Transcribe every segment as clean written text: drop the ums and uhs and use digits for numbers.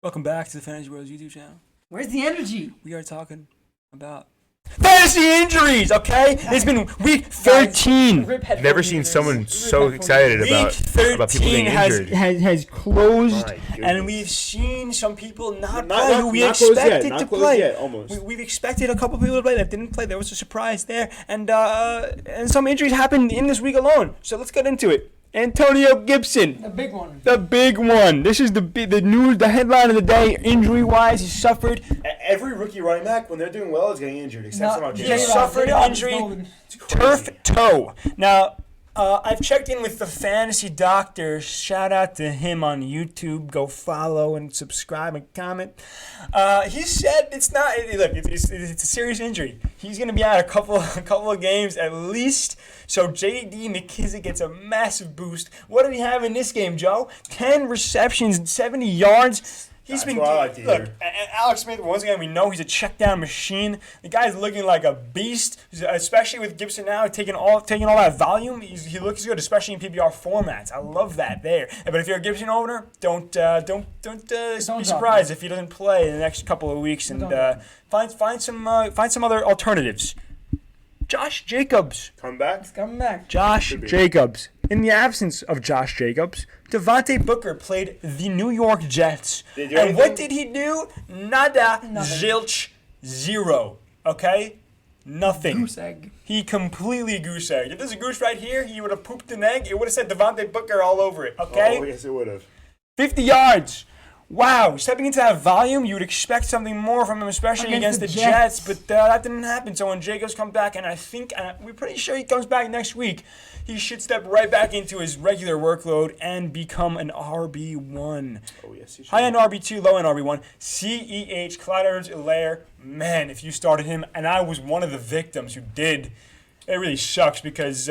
Welcome back to the Fantasy Bros YouTube channel. Where's the energy? We are talking about fantasy injuries, okay? It's been week 13. Never seen someone so excited Week about people 13 getting injured. has closed, My goodness. and we've seen some people not Not- play not- who we not closed expected yet, not to closed play. yet, almost. We've expected a couple people to play that didn't play. There was a surprise there, and some injuries happened in this week alone. So let's get into it. Antonio Gibson. The big one. The big one. This is the news, the headline of the day. Injury-wise, he suffered. Every rookie running back, when they're doing well, is getting injured, except somehow He James. suffered an injury, turf toe. Now, I've checked in with the fantasy doctor. Shout out to him on YouTube. Go follow and subscribe and comment. He said it's not. Look, it's a serious injury. He's going to be out a couple of games at least. So J.D. McKissick gets a massive boost. What did he have in this game, Joe? 10 receptions and 70 yards. He's That's what I like to look, hear. and Alex Smith, once again, we know he's a check down machine. The guy's looking like a beast, especially with Gibson now taking all that volume. He looks good, especially in PPR formats. I love that there. But if you're a Gibson owner, don't be surprised if he doesn't play in the next couple of weeks, and find some other alternatives. Josh Jacobs. Come back. It's coming back. Josh Jacobs. In the absence of Josh Jacobs, Devontae Booker played the New York Jets. Did he do And what anything? did he do? Nada, Nothing. zilch, zero. Okay? Nothing. Goose egg. He completely goose egged. If there's a goose right here, he would have pooped an egg. It would have said Devontae Booker all over it. Okay? Oh, yes, it would have. 50 yards. Wow, stepping into that volume, you would expect something more from him, especially against the Jets, but that didn't happen. So when Jacobs comes back, and I think we're pretty sure he comes back next week, he should step right back into his regular workload and become an RB1. Oh, yes, he should. High-end RB2, low-end RB1. CEH, Clyde Edwards-Helaire. Man, if you started him, and I was one of the victims who did, it really sucks because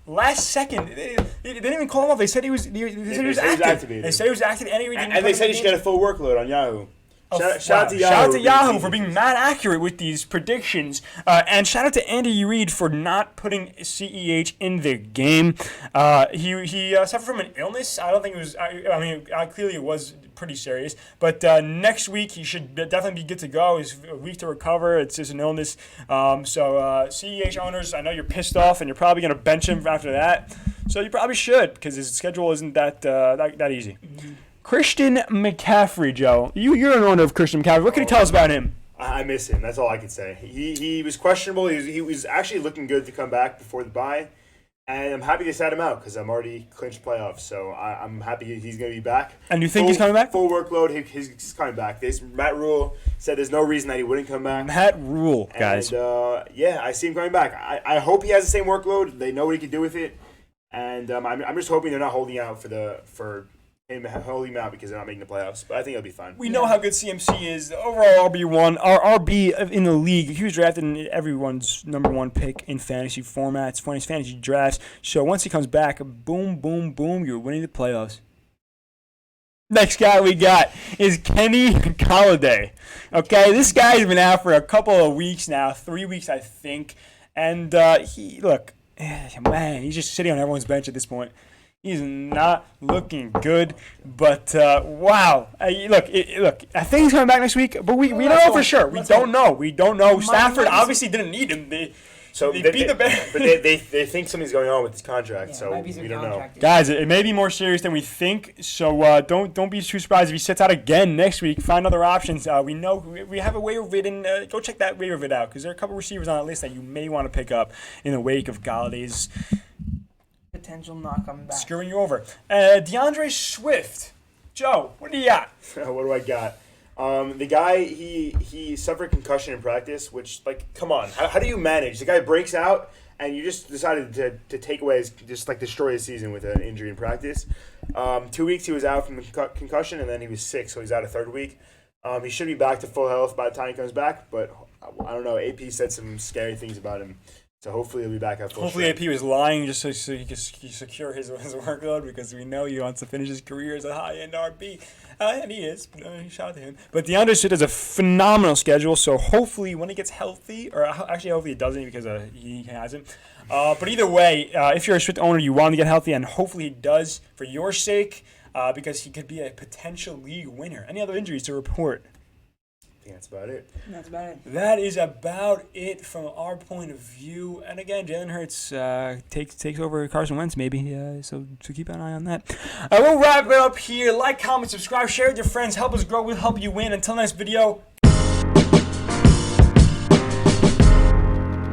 last second, they didn't even call him off. They said he was active. activated. They said he was active, and he didn't And they come said in he the should game. get a full workload on Yahoo. Shout Wow. out to Yahoo. Shout out to Yahoo for being mad accurate with these predictions. And shout out to Andy Reid for not putting CEH in the game. He suffered from an illness. I don't think it was, clearly it was pretty serious. But next week he should definitely be good to go. He's a week to recover. It's just an illness. So CEH owners, I know you're pissed off and you're probably going to bench him after that. So you probably should because his schedule isn't that easy. Mm-hmm. Christian McCaffrey, Joe. You're an owner of Christian McCaffrey. What can you tell us about him? I miss him. That's all I can say. He was questionable. He was actually looking good to come back before the bye. And I'm happy they sat him out because I'm already clinched playoffs. So I'm happy he's going to be back. And you think he's coming back? Full workload. He's coming back. Matt Rule said there's no reason that he wouldn't come back. Matt Rule, guys. And, I see him coming back. I hope he has the same workload. They know what he can do with it. And I'm just hoping they're not holding out for him holding him out because they're not making the playoffs. But I think it'll be fine. We know how good CMC is. The overall RB1, our RB in the league. He was drafted in everyone's number one pick in fantasy formats, fantasy drafts. So once he comes back, boom, boom, boom, you're winning the playoffs. Next guy we got is Kenny Golladay. Okay, this guy's been out for a couple of weeks now, 3 weeks I think. And he's just sitting on everyone's bench at this point. He's not looking good, but wow! Look, I think he's coming back next week, but we don't know for sure. We don't know. Stafford obviously didn't need him. They beat the Bears. But they think something's going on with his contract, Yeah, so might be some we don't know. contract issues. Guys, it may be more serious than we think, so don't be too surprised if he sits out again next week. Find other options. We know we have a waiver vid, and go check that waiver vid out because there are a couple receivers on that list that you may want to pick up in the wake of Galladay's Potential not coming back. screwing you over. DeAndre Swift. Joe, what do you got? What do I got? The guy, he suffered concussion in practice, which, like, come on. How do you manage? The guy breaks out, and you just decided to take away destroy his season with an injury in practice. 2 weeks he was out from the concussion, and then he was sick, so he's out a third week. He should be back to full health by the time he comes back, but I don't know. AP said some scary things about him. So hopefully he'll be back at full Hopefully strength. AP was lying just so he could secure his workload because we know he wants to finish his career as a high-end RB. And he is. Shout out to him. But DeAndre Swift has a phenomenal schedule, so hopefully when he gets healthy, or actually hopefully he doesn't because he hasn't. But either way, if you're a Swift owner, you want to get healthy, and hopefully he does for your sake. because he could be a potential league winner. Any other injuries to report? I think that's about it. That's about it. That is about it from our point of view. And again, Jalen Hurts takes over Carson Wentz maybe. So keep an eye on that. We'll wrap it up here. Like, comment, subscribe, share with your friends. Help us grow. We'll help you win. Until next video.